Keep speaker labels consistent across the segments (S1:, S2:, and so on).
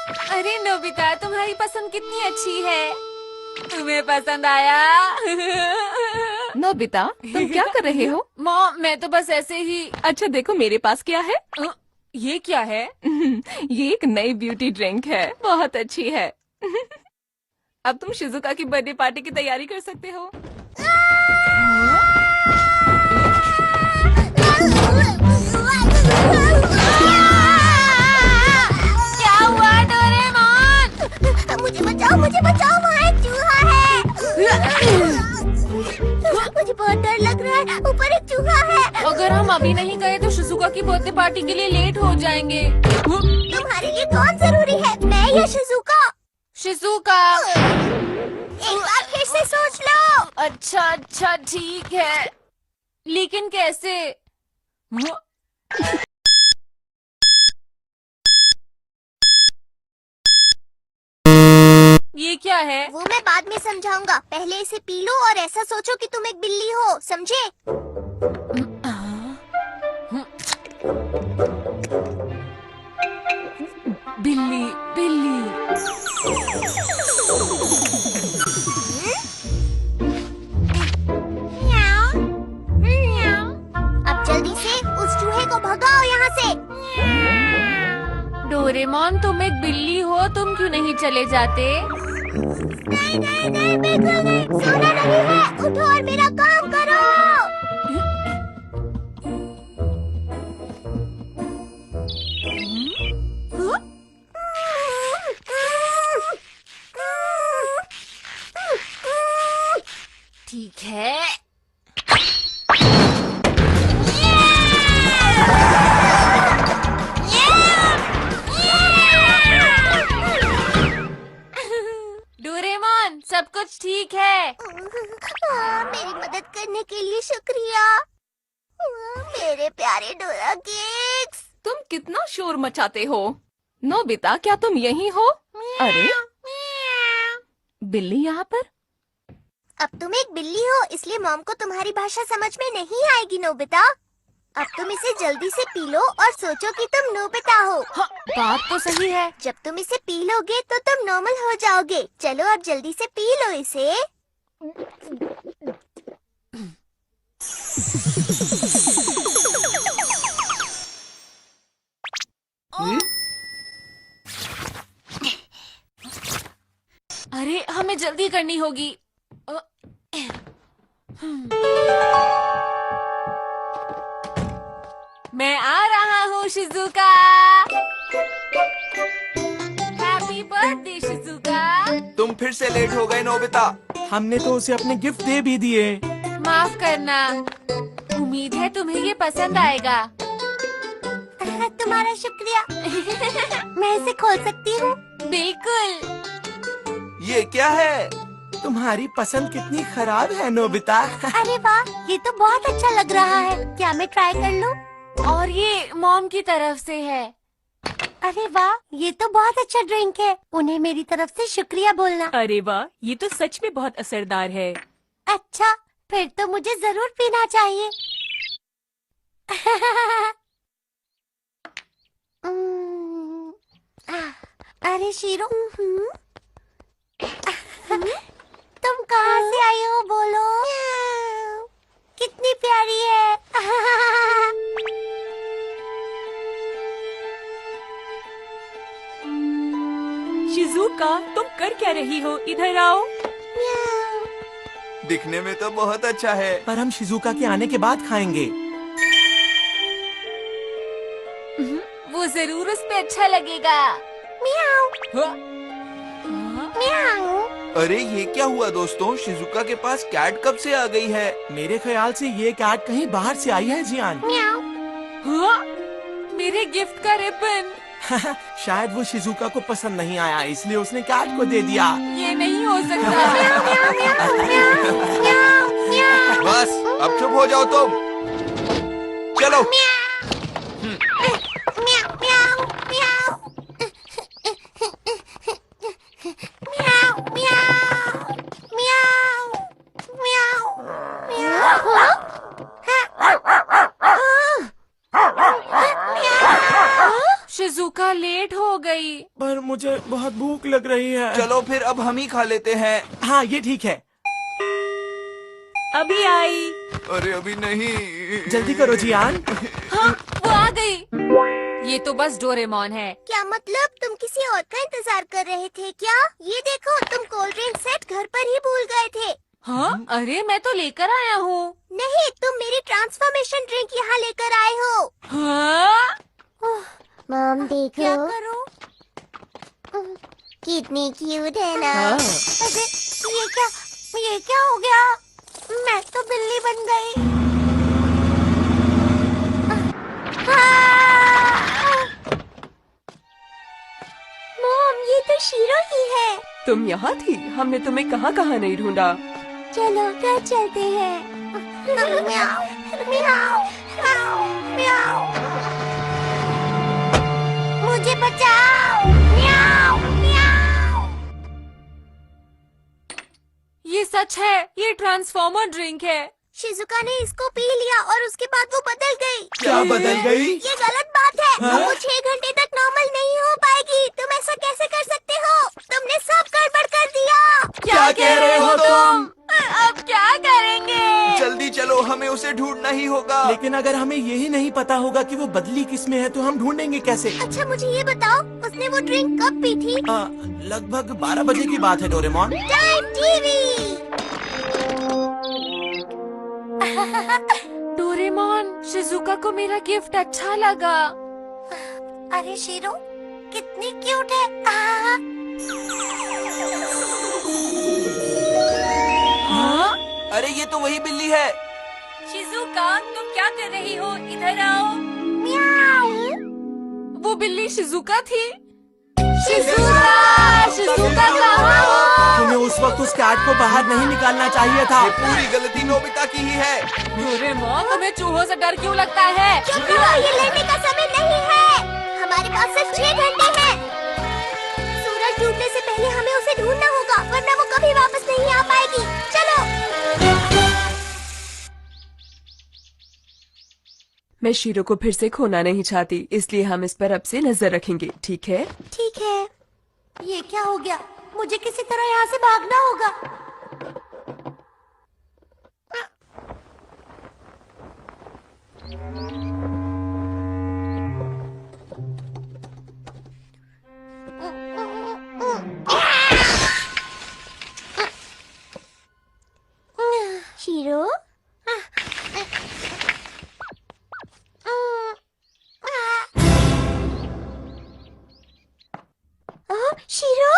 S1: अरे नोबिता, तुम्हारी पसंद कितनी अच्छी है। तुम्हें पसंद आया?
S2: नोबिता, तुम क्या कर रहे हो?
S1: मॉम, मैं तो बस ऐसे ही।
S2: अच्छा देखो मेरे पास क्या है।
S1: ये क्या है?
S2: ये एक नई ब्यूटी ड्रिंक है, बहुत अच्छी है। अब तुम शिजुका की बर्थडे पार्टी की तैयारी कर सकते हो।
S1: क्या हुआ डोरेमोन?
S3: मुझे बचाओ, वहाँ एक चूहा है। मुझे बहुत डर लग रहा है, ऊपर एक चूहा है।
S1: अगर हम अभी नहीं गए तो शिजुका की बर्थडे पार्टी के लिए लेट हो जाएंगे।
S3: तुम्हारे लिए कौन जरूरी है, मैं या शिजुका?
S1: शिजुका।
S3: एक बार फिर से सोच लो।
S1: अच्छा अच्छा ठीक है, लेकिन कैसे? ये क्या है?
S3: वो मैं बाद में समझाऊंगा, पहले इसे पी लो और ऐसा सोचो कि तुम एक बिल्ली हो, समझे?
S1: बिल्ली बिल्ली।
S3: अब जल्दी से उस चूहे को भगाओ यहाँ से।
S1: डोरेमोन, तुम एक बिल्ली हो, तुम क्यों नहीं चले जाते?
S3: नहीं, बिल्कुल नहीं, सोना नहीं है, उठो और मेरा काम करो।
S1: ठीक है। डोरेमोन, सब कुछ ठीक है?
S3: मेरी मदद करने के लिए शुक्रिया, मेरे प्यारे डोरा केक्स।
S2: तुम कितना शोर मचाते हो। नोबिता, क्या तुम यहीं हो? अरे बिल्ली यहाँ पर।
S3: अब तुम एक बिल्ली हो, इसलिए मॉम को तुम्हारी भाषा समझ में नहीं आएगी नोबिता। अब तुम इसे जल्दी से पी लो और सोचो कि तुम नोबिता हो।
S1: हाँ, बात तो सही है।
S3: जब तुम इसे पी लोगे तो तुम नॉर्मल हो जाओगे। चलो अब जल्दी से पी लो इसे।
S1: अरे हमें जल्दी करनी होगी। मैं आ रहा हूँ शिजुका। Happy birthday Shizuka.
S4: तुम फिर से लेट हो गए नोबिता। हमने तो उसे अपने गिफ्ट दे भी दिए।
S1: माफ करना, उम्मीद है तुम्हें ये पसंद आएगा।
S3: तुम्हारा शुक्रिया। मैं इसे खोल सकती हूँ?
S1: बिल्कुल।
S4: ये क्या है? तुम्हारी पसंद कितनी खराब है नोबिता।
S3: अरे वाह, ये तो बहुत अच्छा लग रहा है। क्या मैं ट्राई कर लूँ?
S1: और ये मॉम की तरफ से है।
S3: अरे वाह, ये तो बहुत अच्छा ड्रिंक है। उन्हें मेरी तरफ से शुक्रिया बोलना।
S2: अरे वाह, ये तो सच में बहुत असरदार है।
S3: अच्छा, फिर तो मुझे जरूर पीना चाहिए। अरे शीरो, तुम कहाँ से आई हो, बोलो। कितनी प्यारी है।
S2: शिजुका, तुम कर क्या रही हो? इधर आओ।
S4: दिखने में तो बहुत अच्छा है, पर हम शिजुका के आने के बाद खाएंगे।
S1: वो जरूर उस पे अच्छा लगेगा।
S3: म्याऊ, म्याऊ।
S4: अरे ये क्या हुआ दोस्तों? शिजुका के पास कैट कब से आ गई है? मेरे ख्याल से ये कैट कहीं बाहर से आई है जियान।
S3: म्याऊ।
S1: हाँ? मेरे गिफ्ट का रिबन।
S4: शायद वो शिजुका को पसंद नहीं आया, इसलिए उसने कैट को दे दिया।
S1: ये नहीं हो सकता।
S4: बस अब चुप हो जाओ तुम। चलो।
S1: शिजुका लेट हो गई।
S4: पर मुझे बहुत भूख लग रही है। चलो फिर अब हम ही खा लेते हैं। हाँ ये ठीक है।
S1: अभी आई।
S4: अरे अभी नहीं।
S5: जल्दी करो जियान।
S1: हाँ, वो आ गई। ये तो बस डोरेमोन है।
S3: क्या मतलब तुम किसी और का इंतजार कर रहे थे क्या? ये देखो तुम कोल्ड ड्रिंक सेट घर पर ही भूल गए थे।
S1: हाँ, अरे मैं तो लेकर आया हूँ।
S3: नहीं, तुम मेरी ट्रांसफॉर्मेशन ड्रिंक यहाँ लेकर आए हो।
S1: हाँ?
S3: मॉम देखो। क्या करूं? कितनी क्यूट है ना। अरे ये क्या हो गया? मैं तो बिल्ली बन गई। मॉम ये तो शीरो ही है।
S2: तुम यहाँ थी? हमने तुम्हें कहाँ कहाँ नहीं ढूंढा।
S3: चलो घर चलते हैं। म्याऊ, म्याऊ, म्याऊ, म्याऊ। मुझे बचाओ। म्याऊ, म्याऊ।
S1: ये सच है, ये ट्रांसफॉर्मर ड्रिंक है।
S3: शिजुका ने इसको पी लिया और उसके बाद वो बदल गई।
S4: क्या बदल गई?
S3: ये गलत बात है। वो 6 घंटे तक नॉर्मल नहीं हो पाएगी। तुम ऐसा कैसे कर सकते हो? तुमने सब गड़बड़ कर दिया।
S4: क्या कह रहे हो तुम?
S1: अब क्या करेंगे?
S4: जल्दी चलो, हमें उसे ढूंढना ही होगा।
S5: लेकिन अगर हमें यही नहीं पता होगा कि वो बदली किस में है तो हम ढूंढेंगे कैसे?
S3: अच्छा मुझे ये बताओ, उसने वो ड्रिंक कब पी थी?
S5: लगभग 12 बजे की बात है Doraemon.
S3: Time TV.
S1: Doraemon, Shizuka को मेरा गिफ्ट अच्छा लगा।
S3: अरे शीरो कितनी क्यूट है।
S1: हाँ?
S4: अरे ये तो वही बिल्ली है।
S1: शिजुका, तुम क्या कर रही हो? इधर आओ।
S3: म्याऊ।
S1: वो बिल्ली शिजुका थी। शिजुका कहाँ हो?
S5: तुम्हें उस वक्त उस कैट को बाहर नहीं निकालना चाहिए था।
S4: ये पूरी गलती नोबिता की ही है।
S1: डोरेमोन, तुम्हें चूहों से डर क्यों लगता है?
S3: चुप रहो, ये लड़ने का समय नहीं है। हमारे पास सिर्फ 6 घंटे हैं। सूरज डूबने से पहले हमें उसे ढूंढना होगा, वरना वो कभी वापस नहीं आ पाएगी। चलो।
S2: मैं शीरो को फिर से खोना नहीं चाहती, इसलिए हम इस पर अब से नजर रखेंगे, ठीक है?
S3: ठीक है। ये क्या हो गया? मुझे किसी तरह यहाँ से भागना होगा। शीरो? शीरो?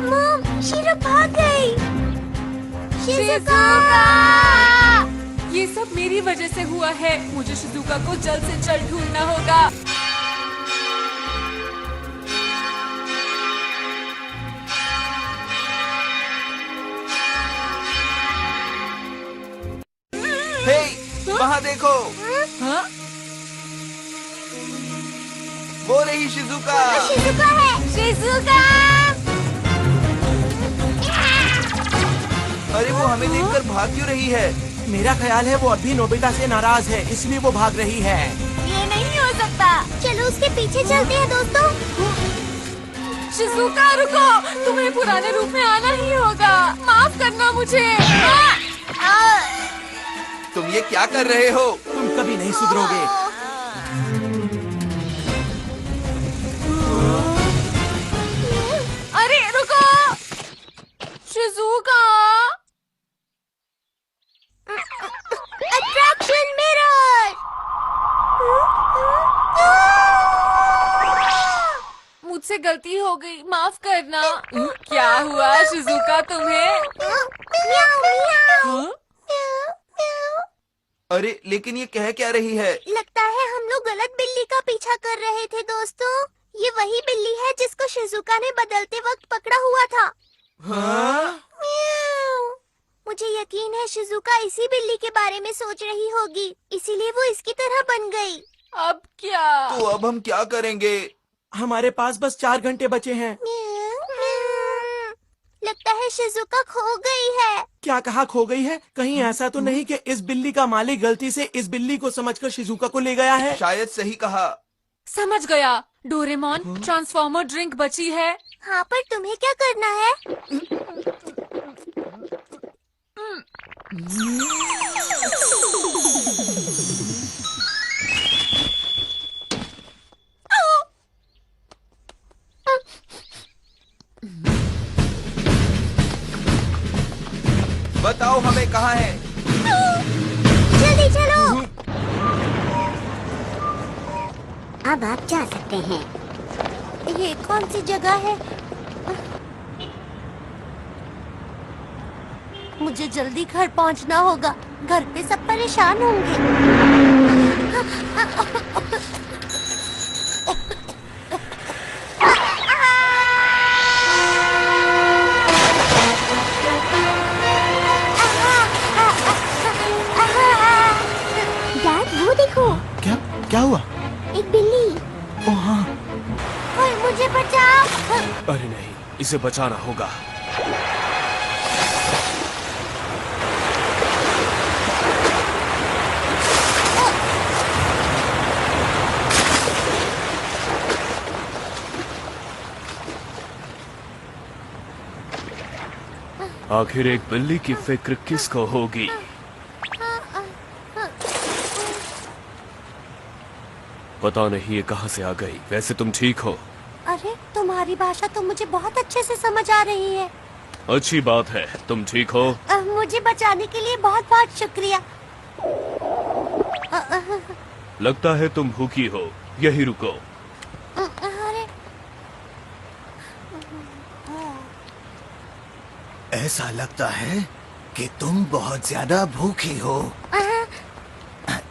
S3: मॉम, शीरो भाग गई। शिजुका!
S1: ये सब मेरी वजह से हुआ है। मुझे शिजुका को जल्द से जल्द ढूंढना होगा।
S4: हे, वहाँ देखो।
S1: हाँ?
S4: वो रही शिजुका।
S3: शिजुका है। शिजुका!
S4: अरे वो हमें देखकर भाग क्यों रही है?
S5: मेरा ख्याल है वो अभी नोबिता से नाराज है, इसलिए वो भाग रही है।
S3: ये नहीं हो सकता। चलो उसके पीछे चलते हैं दोस्तों।
S1: शिजुका रुको, तुम्हें पुराने रूप में आना ही होगा। माफ करना मुझे।
S4: तुम ये क्या कर रहे हो?
S5: तुम कभी नहीं सुधरोगे।
S1: अरे रुको, शिजुका।
S3: Attraction mirror.
S1: मुझसे गलती हो गई, माफ करना। क्या हुआ शिजुका तुम्हें?
S3: म्याऊ, म्याऊ।
S1: हाँ?
S4: अरे लेकिन ये कह क्या रही है?
S3: लगता है हम लोग गलत बिल्ली का पीछा कर रहे थे दोस्तों। ये वही बिल्ली है जिसको शिजुका ने बदलते वक्त पकड़ा हुआ था।
S4: हाँ?
S3: म्याऊ। मुझे यकीन है शिजुका इसी बिल्ली के बारे में सोच रही होगी, इसीलिए वो इसकी तरह बन गई।
S1: अब क्या?
S4: तो अब हम क्या करेंगे?
S5: हमारे पास बस 4 घंटे बचे हैं।
S3: लगता है शिजुका खो गई है।
S5: क्या कहा खो गई है? कहीं ऐसा तो नहीं कि इस बिल्ली का मालिक गलती से इस बिल्ली को समझकर शिजुका को ले गया है?
S4: शायद सही कहा।
S1: समझ गया। डोरेमोन, ट्रांसफॉर्मर ड्रिंक बची है।
S3: हाँ, पर तुम्हें क्या करना है?
S4: बताओ हमें कहाँ है?
S3: जल्दी चलो। अब आप जा सकते हैं। ये कौन सी जगह है? मुझे जल्दी घर पहुंचना होगा। घर पे सब परेशान होंगे। डैड, वो देखो,
S5: क्या क्या हुआ?
S3: एक बिल्ली।
S5: ओ हाँ।
S3: कोई मुझे बचाओ।
S6: अरे नहीं, इसे बचाना होगा। आखिर एक बिल्ली की फिक्र किसको होगी? पता नहीं ये कहाँ से आ गई। वैसे तुम ठीक हो?
S3: अरे, तुम्हारी भाषा तो मुझे बहुत अच्छे से समझ आ रही है।
S6: अच्छी बात है। तुम ठीक हो?
S3: मुझे बचाने के लिए बहुत बहुत शुक्रिया।
S6: लगता है तुम भूखी हो। यही रुको।
S3: अरे,
S7: ऐसा लगता है कि तुम बहुत ज्यादा भूखी हो।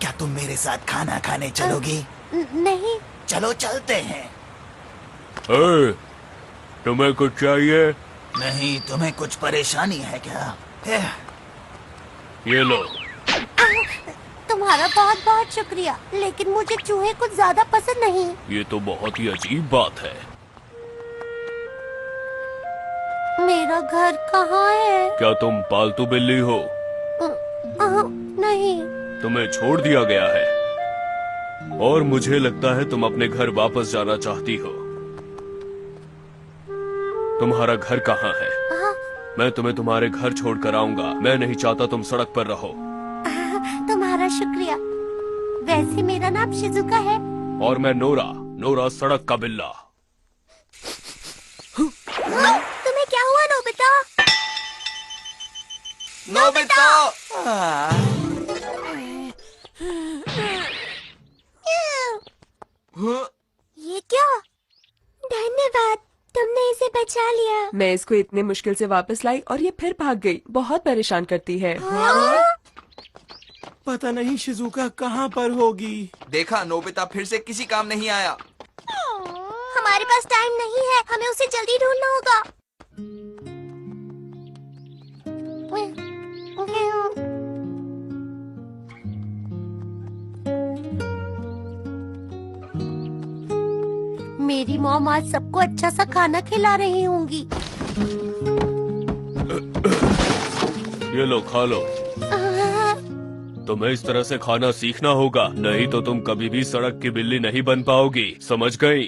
S7: क्या तुम मेरे साथ खाना खाने चलोगी?
S3: नहीं।
S7: चलो चलते हैं।
S6: ए, तुम्हें कुछ चाहिए?
S7: नहीं, तुम्हें कुछ परेशानी है क्या?
S6: ये लो।
S3: तुम्हारा बहुत बहुत शुक्रिया, लेकिन मुझे चूहे कुछ ज्यादा पसंद नहीं।
S6: ये तो बहुत ही अजीब बात है।
S3: मेरा घर कहाँ है?
S6: क्या तुम पालतू बिल्ली हो?
S3: नहीं।
S6: तुम्हें छोड़ दिया गया है और मुझे लगता है तुम अपने घर वापस जाना चाहती हो। तुम्हारा घर कहाँ है? मैं तुम्हें तुम्हारे घर छोड़कर आऊंगा। मैं नहीं चाहता तुम सड़क पर रहो।
S3: तुम्हारा शुक्रिया। वैसे मेरा नाम शिजुका है।
S6: और मैं नोरा सड़क का बिल्ला।
S3: तुम्हें क्या हुआ नोबिता?
S4: नोबिता!
S3: ये क्या? धन्यवाद, तुमने इसे बचा लिया।
S2: मैं इसको इतने मुश्किल से वापस लाई और ये फिर भाग गई। बहुत परेशान करती है।
S5: पता नहीं शिजुका कहाँ पर होगी।
S4: देखा, नोबिता फिर से किसी काम नहीं आया।
S3: हमारे पास टाइम नहीं है, हमें उसे जल्दी ढूंढना होगा। मेरी मॉम आज सबको अच्छा सा खाना खिला रही होंगी।
S6: ये लो, खा लो। तुम्हें इस तरह से खाना सीखना होगा, नहीं तो तुम कभी भी सड़क की बिल्ली नहीं बन पाओगी। समझ गई?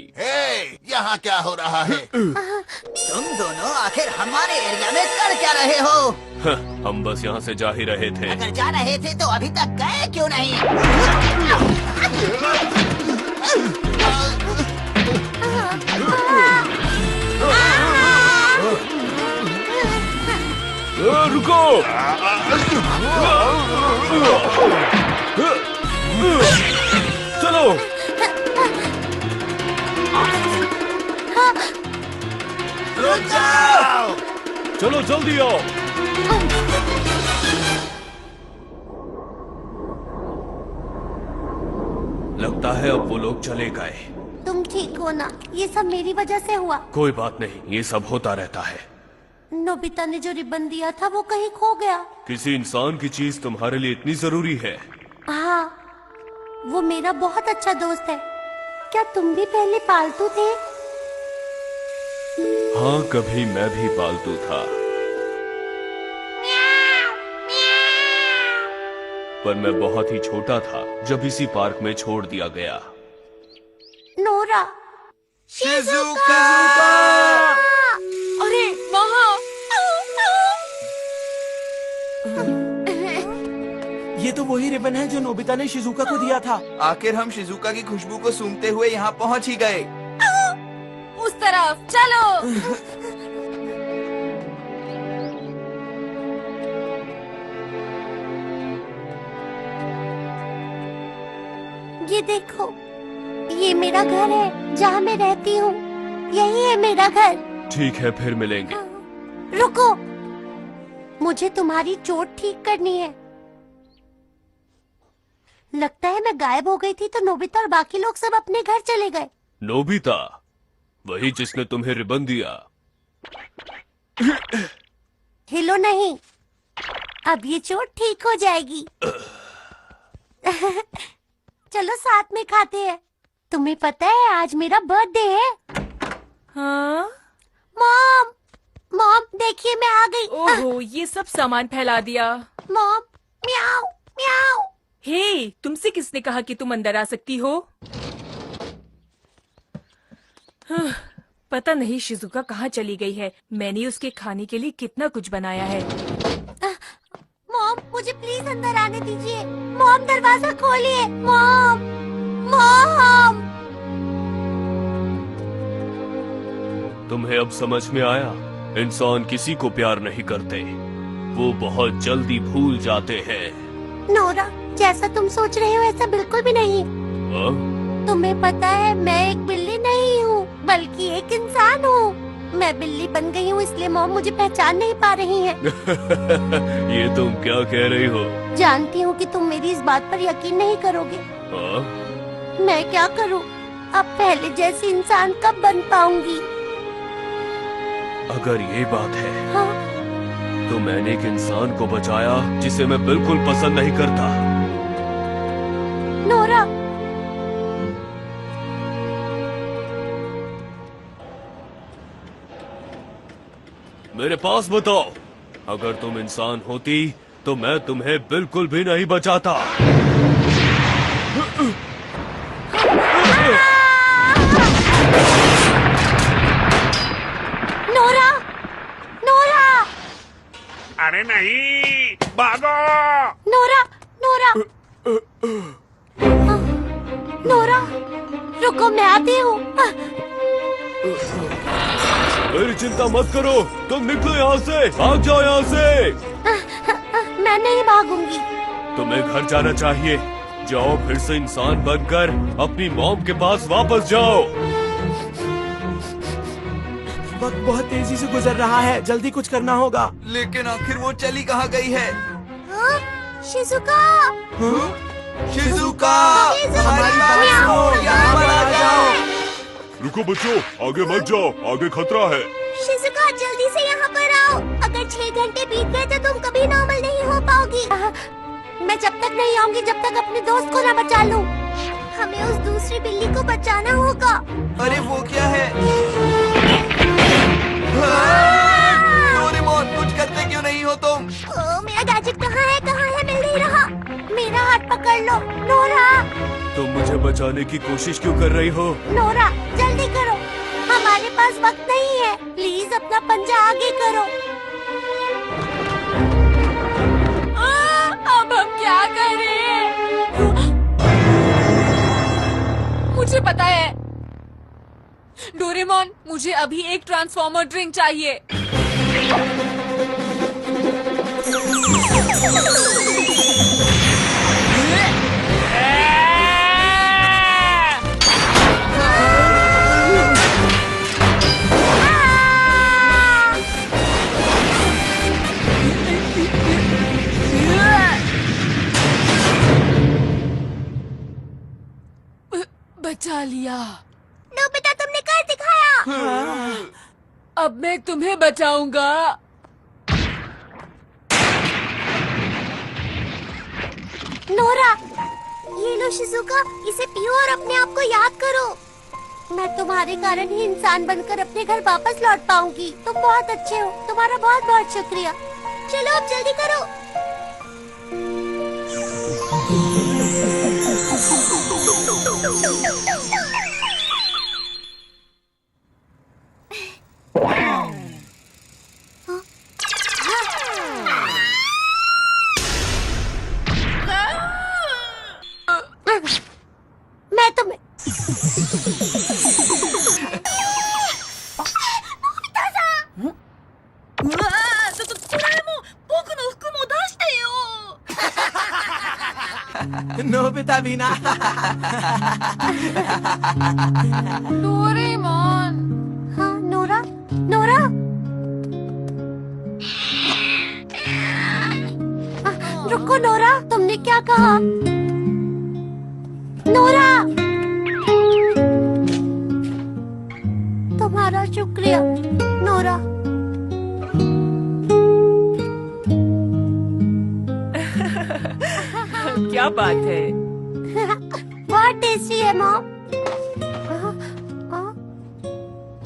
S7: यहाँ क्या हो रहा है? तुम दोनों आखिर हमारे एरिया में कर क्या रहे हो?
S6: हम बस यहाँ से जा ही रहे थे।
S7: अगर जा रहे थे तो अभी तक गए क्यों नहीं?
S6: रुको! चलो!
S7: रुक जाओ!
S6: चलो जल्दी आओ! लगता है अब वो लोग चले गए।
S3: तुम ठीक हो ना? ये सब मेरी वजह से हुआ।
S6: कोई बात नहीं, ये सब होता रहता है।
S3: नोबिता ने जो रिबन दिया था वो कहीं खो गया।
S6: किसी इंसान की चीज तुम्हारे लिए इतनी जरूरी है?
S3: हाँ, वो मेरा बहुत अच्छा दोस्त है। क्या तुम भी पहले पालतू थे?
S6: हाँ, कभी मैं भी पालतू था, पर मैं बहुत ही छोटा था जब इसी पार्क में छोड़ दिया गया।
S3: Nora,
S4: Shizuka!
S1: अरे वहाँ
S5: ये तो वही रिबन है जो नोबिता ने शिजुका को दिया था।
S4: आखिर हम शिजुका की खुशबू को सूंघते हुए यहाँ पहुँच ही गए।
S1: उस तरफ चलो।
S3: ये देखो, ये मेरा घर है जहाँ मैं रहती हूँ। यही है मेरा घर।
S6: ठीक है, फिर मिलेंगे।
S3: रुको, मुझे तुम्हारी चोट ठीक करनी है। लगता है मैं गायब हो गई थी तो नोबिता और बाकी लोग सब अपने घर चले गए।
S6: नोबिता, वही जिसने तुम्हें रिबन दिया।
S3: हिलो नहीं, अब ये चोट ठीक हो जाएगी। चलो साथ में खाते हैं। तुम्हें पता है आज मेरा बर्थडे है।
S2: हाँ?
S3: मॉम, मॉम देखिए मैं आ गई।
S2: ओहो, ये सब सामान फैला दिया।
S3: मॉम, म्याऊ म्याऊ।
S2: हे, तुमसे किसने कहा कि तुम अंदर आ सकती हो? पता नहीं शिजुका कहाँ चली गई है। मैंने उसके खाने के लिए कितना कुछ बनाया है।
S3: मॉम, मुझे प्लीज अंदर आने दीजिए। मॉम, दरवाजा खोलिए। Mom, mom.
S6: तुम्हें अब समझ में आया? इंसान किसी को प्यार नहीं करते, वो बहुत जल्दी भूल जाते हैं।
S3: नोरा, जैसा तुम सोच रहे हो ऐसा बिल्कुल भी नहीं।
S6: हाँ?
S3: तुम्हें पता है मैं एक बिल्ली नहीं हूँ बल्कि एक इंसान हूँ। मैं बिल्ली बन गई हूँ इसलिए मॉम मुझे पहचान नहीं पा रही है।
S6: ये तुम क्या कह रही हो?
S3: जानती हूँ कि तुम मेरी इस बात पर यकीन नहीं करोगे।
S6: हाँ?
S3: मैं क्या करूँ? अब पहले जैसी इंसान कब बन पाऊंगी?
S6: अगर ये बात है,
S3: हाँ?
S6: तो मैंने एक इंसान को बचाया जिसे मैं बिल्कुल पसंद नहीं करता।
S3: नोरा,
S6: मेरे पास बताओ, अगर तुम इंसान होती तो मैं तुम्हें बिल्कुल भी नहीं बचाता।
S3: नोरा, नोरा,
S8: अरे नहीं, भागो!
S3: नोरा, नोरा, नोरा, रुको मैं आती हूँ।
S6: मेरी चिंता मत करो, तुम निकलो यहाँ से, भाग जाओ यहाँ से।
S3: मैं नहीं भागूंगी।
S6: तुम्हें घर जाना चाहिए। जाओ, फिर से इंसान बनकर अपनी मॉम के पास वापस जाओ।
S5: वक्त बहुत तेजी से गुजर रहा है, जल्दी कुछ करना होगा।
S4: लेकिन आखिर वो चली कहाँ गई है?
S3: हाँ? शिजुका,
S4: हाँ? Shizuka,
S3: Shizuka!
S4: हमारी बात सुनो, यहाँ पर आ जाओ।
S6: रुको बच्चों, आगे मत जाओ, आगे खतरा है।
S3: शिजुका जल्दी से यहाँ पर आओ। अगर 6 घंटे बीत गए तो तुम कभी नॉर्मल नहीं हो पाओगी। मैं जब तक नहीं आऊंगी जब तक अपने दोस्त को ना बचा लूं। हमें उस दूसरी बिल्ली को बचाना होगा।
S4: अरे वो क्या है? डोरेमोन, कुछ करते क्यों नहीं हो तुम?
S3: मेरा गैजेट कहाँ है मिल नहीं रहा। मेरा हाथ पकड़ लो। नोरा,
S6: तुम मुझे बचाने की कोशिश क्यों कर रही हो?
S3: नोरा जल्दी करो, हमारे पास वक्त नहीं है। प्लीज अपना पंजा आगे करो।
S1: अब हम क्या करें? मुझे पता है। डोरेमोन, मुझे अभी एक ट्रांसफॉर्मर ड्रिंक चाहिए। बचा लिया।
S3: नोबिता, तुमने कर दिखाया।
S1: अब मैं तुम्हें बचाऊंगा।
S3: नोरा, ये लो शिजुका, इसे पियो और अपने आप को याद करो। मैं तुम्हारे कारण ही इंसान बनकर अपने घर वापस लौट पाऊंगी। तुम बहुत अच्छे हो, तुम्हारा बहुत बहुत शुक्रिया। चलो अब जल्दी करो। मैं तुम्हें
S5: नोबिता भी ना।
S1: डोरेमोन।
S3: हाँ नोरा, नोरा। रुको नोरा, तुमने क्या कहा? नोरा, तुम्हारा शुक्रिया नोरा।
S2: क्या बात है?
S3: बहुत टेस्टी है मॉम।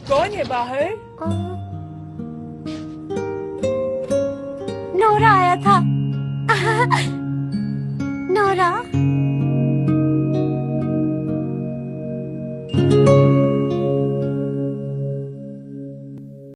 S2: कौन है बाहर?
S3: नोरा आया था।